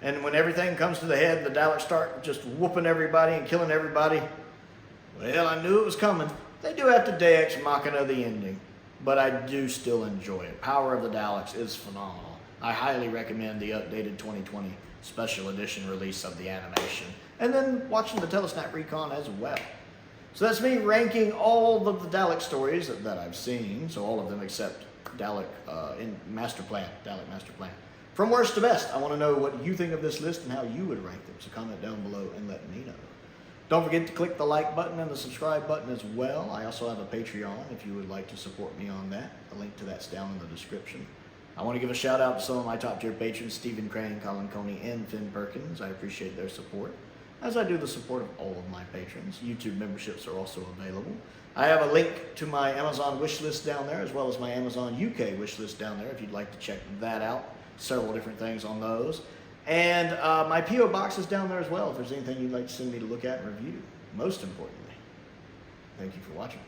And when everything comes to the head, the Daleks start just whooping everybody and killing everybody. Well, I knew it was coming. They do have to Deus Machina the ending, but I do still enjoy it. Power of the Daleks is phenomenal. I highly recommend the updated 2020 special edition release of the animation, and then watching the Telesnap Recon as well. So that's me ranking all of the Dalek stories that I've seen, so all of them except Dalek in Master Plan, Dalek Master Plan. From worst to best, I want to know what you think of this list and how you would rank them, so comment down below and let me know. Don't forget to click the like button and the subscribe button as well. I also have a Patreon if you would like to support me on that. A link to that's down in the description. I want to give a shout out to some of my top tier patrons, Stephen Crane, Colin Coney, and Finn Perkins. I appreciate their support, as I do the support of all of my patrons. YouTube memberships are also available. I have a link to my Amazon wish list down there, as well as my Amazon UK wish list down there if you'd like to check that out. Several different things on those. And my P.O. box is down there as well if there's anything you'd like to send me to look at and review. Most importantly, thank you for watching.